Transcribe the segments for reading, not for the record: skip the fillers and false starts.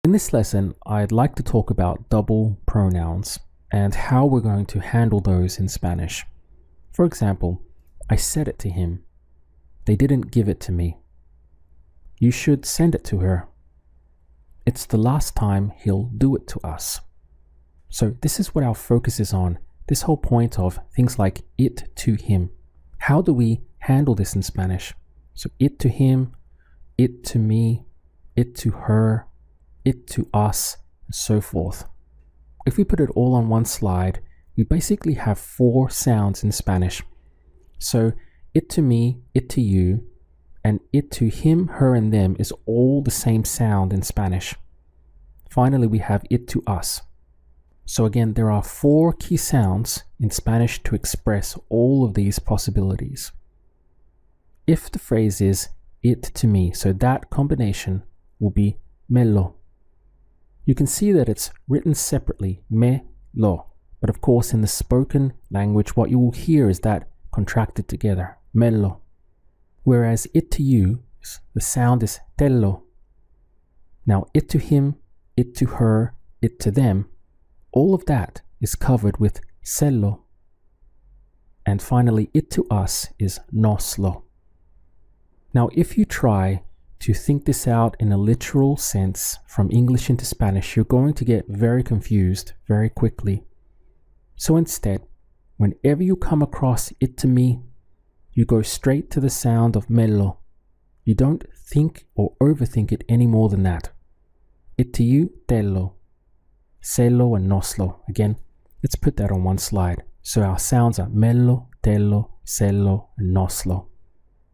In this lesson, I'd like to talk about double pronouns and how we're going to handle those in Spanish. For example, I said it to him. They didn't give it to me. You should send it to her. It's the last time he'll do it to us. So this is what our focus is on, this whole point of things like it to him. How do we handle this in Spanish? So it to him, it to me, it to her, it to us, and so forth. If we put it all on one slide, we basically have 4 sounds in Spanish. So it to me, it to you, and it to him, her, and them is all the same sound in Spanish. Finally, we have it to us. So again, there are 4 key sounds in Spanish to express all of these possibilities. If the phrase is it to me, so that combination will be me lo. You can see that it's written separately, me lo, but of course in the spoken language what you will hear is that contracted together, me lo. Whereas it to you, the sound is te lo. Now it to him, it to her, it to them, all of that is covered with se lo. And finally, it to us is nos lo. Now if you try to think this out in a literal sense from English into Spanish, you're going to get very confused very quickly. So instead, whenever you come across it to me, you go straight to the sound of me lo. You don't think or overthink it any more than that. It to you, te lo. Se lo and nos lo. Again, let's put that on one slide. So our sounds are me lo, te lo, se lo, and nos lo.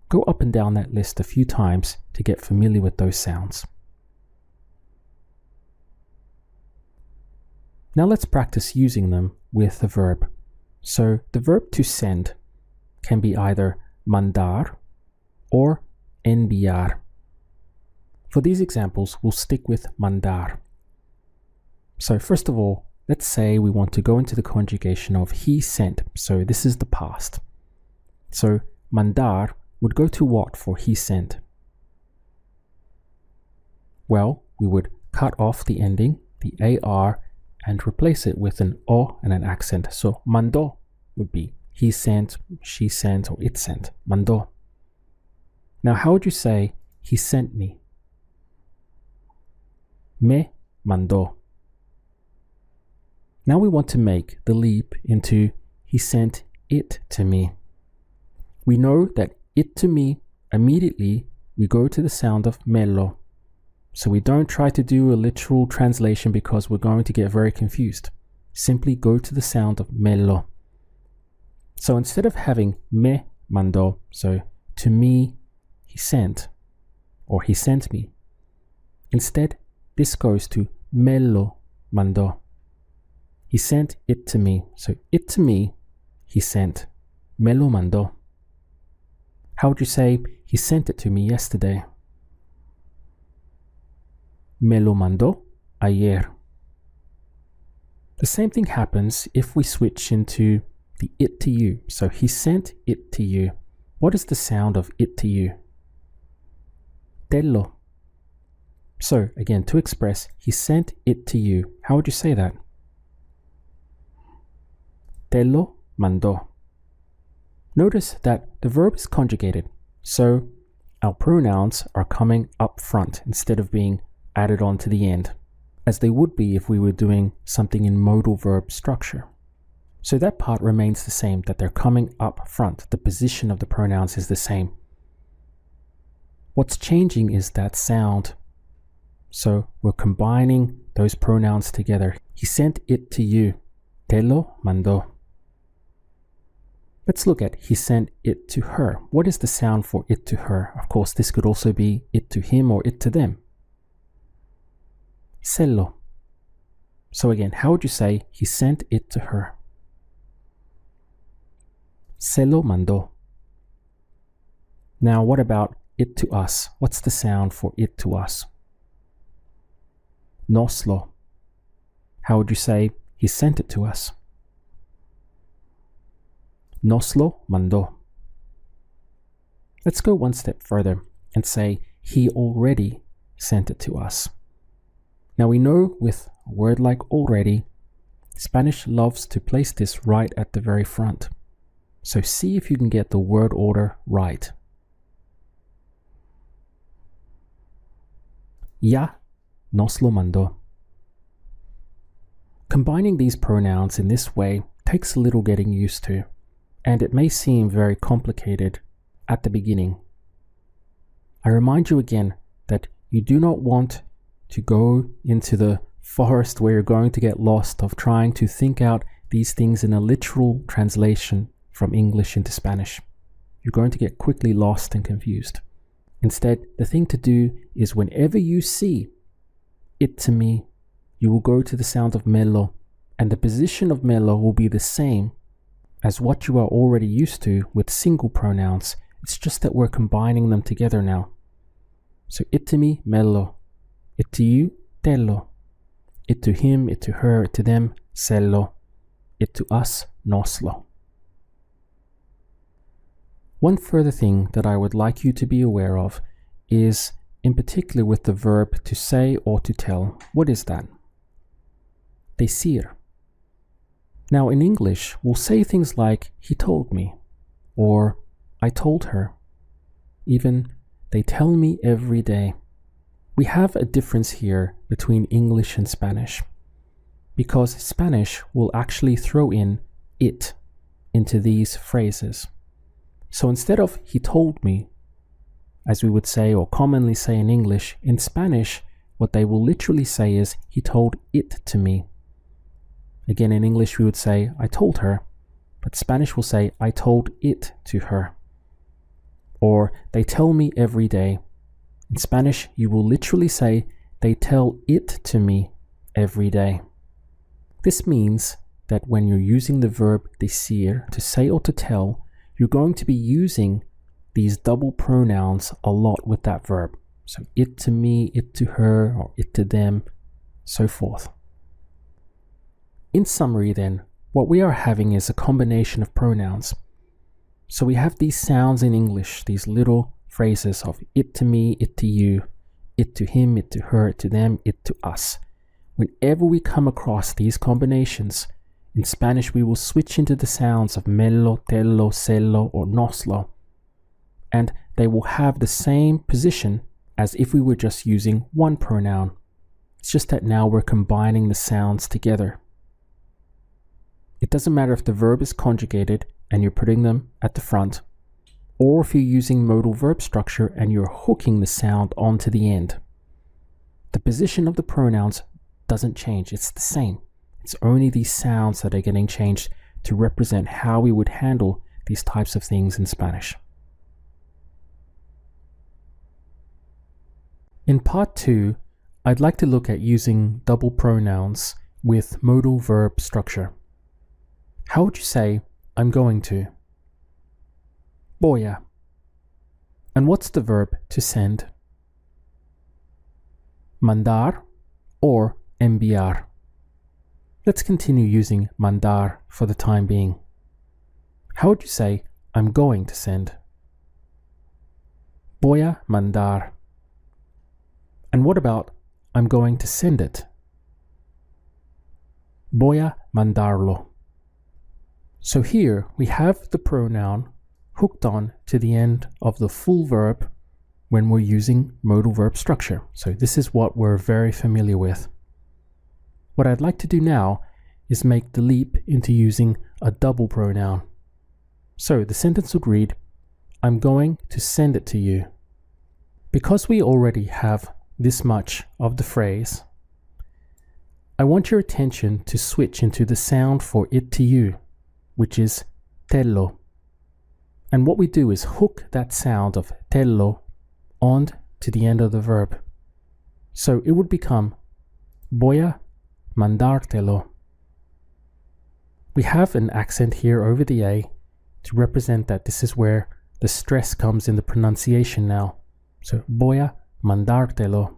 Go up and down that list a few times to get familiar with those sounds. Now let's practice using them with the verb. So the verb to send can be either mandar or enviar. For these examples, we'll stick with mandar. So first of all, let's say we want to go into the conjugation of he sent. So this is the past. So mandar would go to what for he sent? Well, we would cut off the ending, the AR, and replace it with an O and an accent. So mandó would be he sent, she sent, or it sent. Mandó. Now how would you say he sent me? Me mandó. Now we want to make the leap into he sent it to me. We know that it to me, immediately we go to the sound of me lo. So we don't try to do a literal translation because we're going to get very confused. Simply go to the sound of me lo. So instead of having me mandó, so to me he sent, or he sent me, instead this goes to me lo mandó. He sent it to me, so it to me he sent, me lo mandó. How would you say he sent it to me yesterday? Me lo mandó ayer. The same thing happens if we switch into the it to you. So he sent it to you. What is the sound of it to you? Te lo. So again, to express he sent it to you, how would you say that? Te lo mandó. Notice that the verb is conjugated, so our pronouns are coming up front instead of being added on to the end, as they would be if we were doing something in modal verb structure. So that part remains the same, that they're coming up front. The position of the pronouns is the same. What's changing is that sound. So we're combining those pronouns together. He sent it to you. Te lo mandó. Let's look at he sent it to her. What is the sound for it to her? Of course, this could also be it to him or it to them. Se lo. So again, how would you say he sent it to her? Se lo mandó. Now what about it to us? What's the sound for it to us? Nos lo. How would you say he sent it to us? Nos lo mandó. Let's go one step further and say he already sent it to us. Now we know with a word like already, Spanish loves to place this right at the very front. So see if you can get the word order right. Ya nos lo mandó. Combining these pronouns in this way takes a little getting used to, and it may seem very complicated at the beginning. I remind you again that you do not want to go into the forest where you're going to get lost of trying to think out these things in a literal translation from English into Spanish. You're going to get quickly lost and confused. Instead, the thing to do is whenever you see it to me, you will go to the sound of melo, and the position of melo will be the same as what you are already used to with single pronouns. It's just that we're combining them together now. So it to me, melo. It to you, tello. It to him, it to her, it to them, sello. It to us, noslo. One further thing that I would like you to be aware of is, in particular with the verb to say or to tell. What is that? Decir. Now in English, we'll say things like, he told me, or I told her. Even, they tell me every day. We have a difference here between English and Spanish, because Spanish will actually throw in it into these phrases. So instead of he told me, as we would say or commonly say in English, in Spanish, what they will literally say is he told it to me. Again, in English, we would say I told her, but Spanish will say I told it to her. Or they tell me every day. In Spanish, you will literally say they tell it to me every day. This means that when you're using the verb decir, to say or to tell, you're going to be using these double pronouns a lot with that verb. So it to me, it to her, or it to them, so forth. In summary then, what we are having is a combination of pronouns. So we have these sounds in English, these little phrases of it to me, it to you, it to him, it to her, it to them, it to us. Whenever we come across these combinations, in Spanish we will switch into the sounds of melo, tello, sello, or noslo, and they will have the same position as if we were just using one pronoun. It's just that now we're combining the sounds together. It doesn't matter if the verb is conjugated and you're putting them at the front, or if you're using modal verb structure and you're hooking the sound onto the end. The position of the pronouns doesn't change, it's the same. It's only these sounds that are getting changed to represent how we would handle these types of things in Spanish. In part 2, I'd like to look at using double pronouns with modal verb structure. How would you say, I'm going to? Voy a. And what's the verb to send? Mandar or enviar. Let's continue using mandar for the time being. How would you say, I'm going to send? Voy a mandar. And what about, I'm going to send it? Voy a mandarlo. So here we have the pronoun hooked on to the end of the full verb when we're using modal verb structure. So this is what we're very familiar with. What I'd like to do now is make the leap into using a double pronoun. So the sentence would read, I'm going to send it to you. Because we already have this much of the phrase, I want your attention to switch into the sound for it to you, which is tello. And what we do is hook that sound of tello on to the end of the verb. So it would become voy a mandártelo. We have an accent here over the A to represent that this is where the stress comes in the pronunciation now. So voy a mandártelo.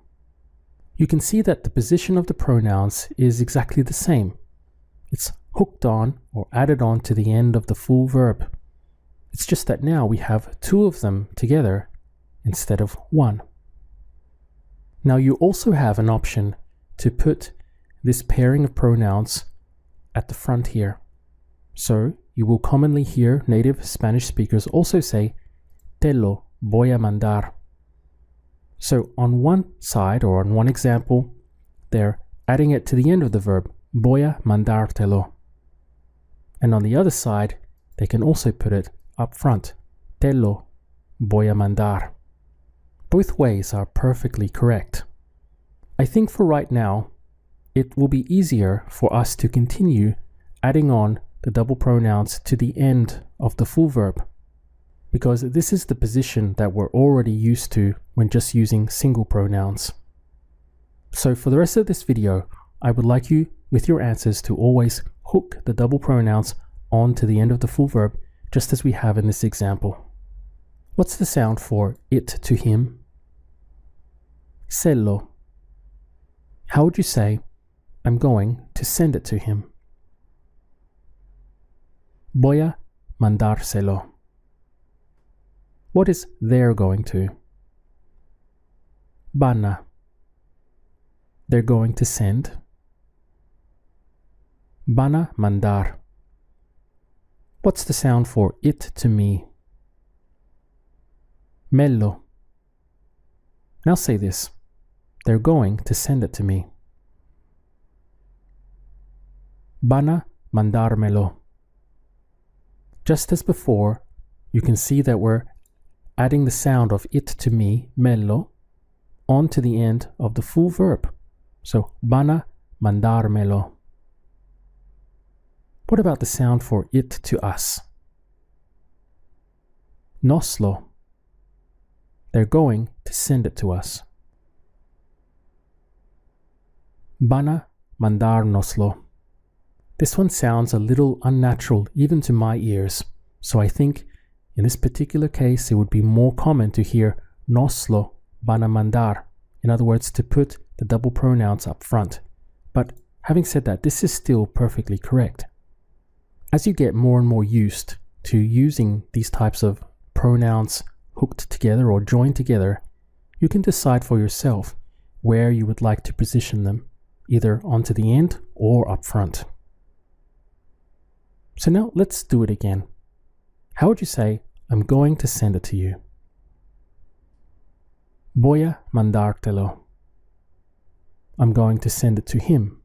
You can see that the position of the pronouns is exactly the same. It's hooked on or added on to the end of the full verb. It's just that now we have two of them together instead of one. Now you also have an option to put this pairing of pronouns at the front here. So you will commonly hear native Spanish speakers also say, te lo voy a mandar. So on one side, or on one example, they're adding it to the end of the verb, voy a mandártelo. And on the other side, they can also put it up front, te lo voy a mandar. Both ways are perfectly correct. I think for right now, it will be easier for us to continue adding on the double pronouns to the end of the full verb, because this is the position that we're already used to when just using single pronouns. So for the rest of this video, I would like you, with your answers, to always hook the double pronouns onto the end of the full verb, just as we have in this example. What's the sound for it to him? Se lo. How would you say, I'm going to send it to him? Voy a mandárselo. What is they're going to? Van a. They're going to send. Van a mandar. What's the sound for it to me? Me lo. Now say this. They're going to send it to me. Van a mandármelo. Just as before, you can see that we're adding the sound of it to me, me lo, onto the end of the full verb. So, van a mandármelo. What about the sound for it to us? Nos lo. They're going to send it to us. Van a mandárnoslo. This one sounds a little unnatural even to my ears, so I think in this particular case it would be more common to hear nos lo van a mandar, in other words, to put the double pronouns up front. But having said that, this is still perfectly correct. As you get more and more used to using these types of pronouns hooked together or joined together, you can decide for yourself where you would like to position them, either onto the end or up front. So now let's do it again. How would you say, I'm going to send it to you? Voy a mandártelo. I'm going to send it to him.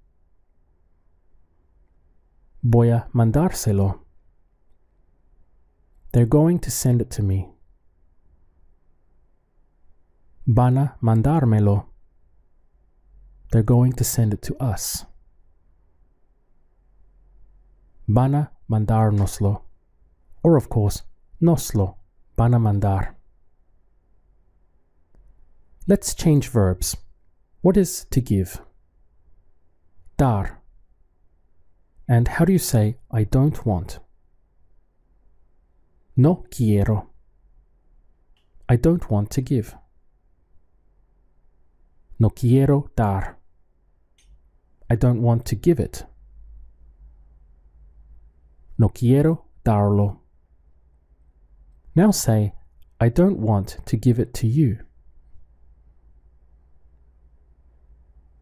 Voy a mandárselo. They're going to send it to me. Van a mandármelo. They're going to send it to us. Van a mandárnoslo. Or of course, nos lo van a mandar. Let's change verbs. What is to give? Dar. And how do you say I don't want? No quiero. I don't want to give. No quiero dar. I don't want to give it. No quiero darlo. Now say, I don't want to give it to you.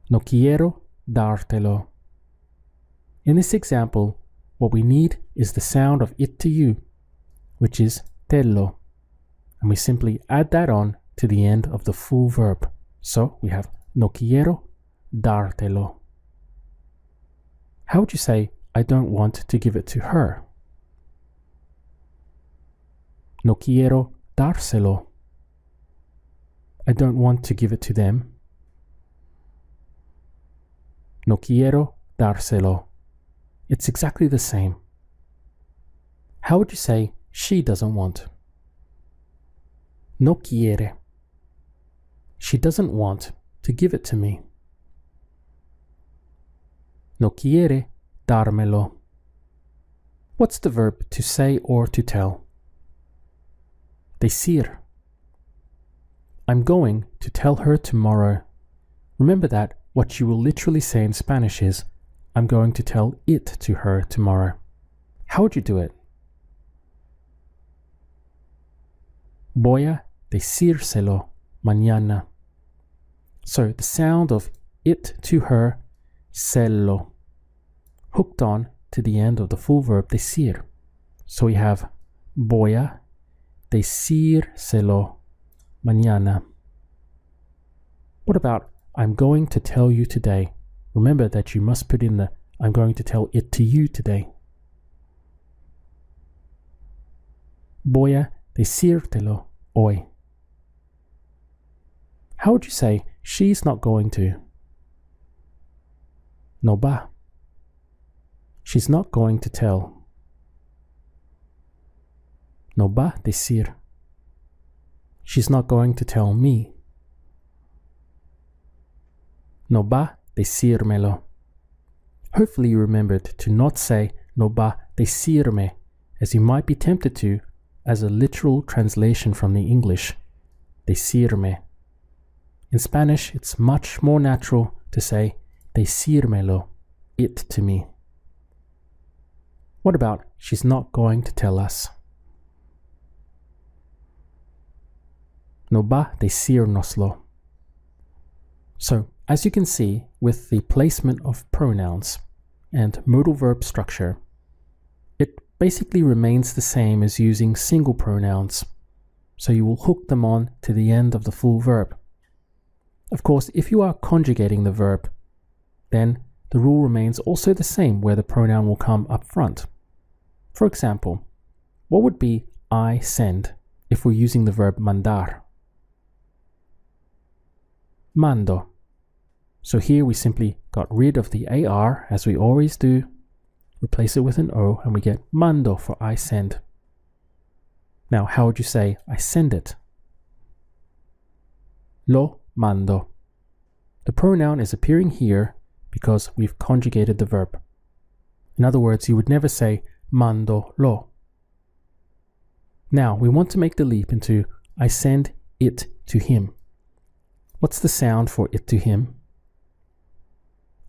No quiero dártelo. In this example, what we need is the sound of it to you, which is te lo. And we simply add that on to the end of the full verb. So we have no quiero dártelo. How would you say, I don't want to give it to her? No quiero dárselo. I don't want to give it to them. No quiero dárselo. It's exactly the same. How would you say she doesn't want? No quiere. She doesn't want to give it to me. No quiere dármelo. What's the verb to say or to tell? Decir. I'm going to tell her tomorrow. Remember that what you will literally say in Spanish is, I'm going to tell it to her tomorrow. How would you do it? Voy a decírselo mañana. So the sound of it to her, selo, hooked on to the end of the full verb decir. So we have voy a decírselo mañana. What about I'm going to tell you today? Remember that you must put in the I'm going to tell it to you today. Voy a decírtelo hoy. How would you say she's not going to? No va. She's not going to tell. No va decir. She's not going to tell me. No va decírmelo. Hopefully you remembered to not say no va decirme, as you might be tempted to as a literal translation from the English, decirme. In Spanish, it's much more natural to say decírmelo, it to me. What about she's not going to tell us? No va decírnoslo. So, as you can see, with the placement of pronouns and modal verb structure, it basically remains the same as using single pronouns. So you will hook them on to the end of the full verb. Of course, if you are conjugating the verb, then the rule remains also the same where the pronoun will come up front. For example, what would be I send if we're using the verb mandar? Mando. So here we simply got rid of the AR as we always do, replace it with an O, and we get mando for I send. Now, how would you say I send it? Lo mando. The pronoun is appearing here because we've conjugated the verb. In other words, you would never say mando lo. Now, we want to make the leap into I send it to him. What's the sound for it to him?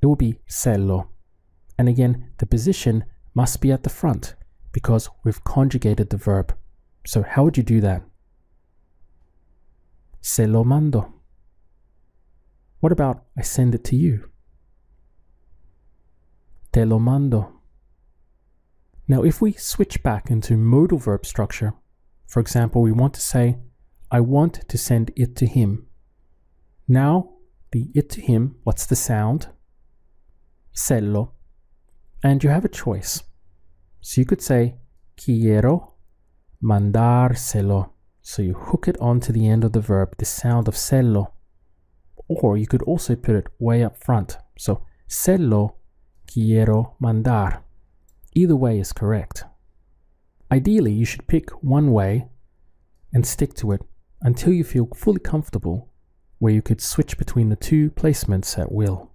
It will be selo. And again, the position must be at the front because we've conjugated the verb. So how would you do that? Se lo mando. What about I send it to you? Te lo mando. Now if we switch back into modal verb structure, for example, we want to say, I want to send it to him. Now, the it to him, what's the sound? Selo. And you have a choice. So you could say, quiero mandárselo. So you hook it onto the end of the verb, the sound of selo. Or you could also put it way up front. So, selo quiero mandar. Either way is correct. Ideally, you should pick one way and stick to it until you feel fully comfortable where you could switch between the two placements at will.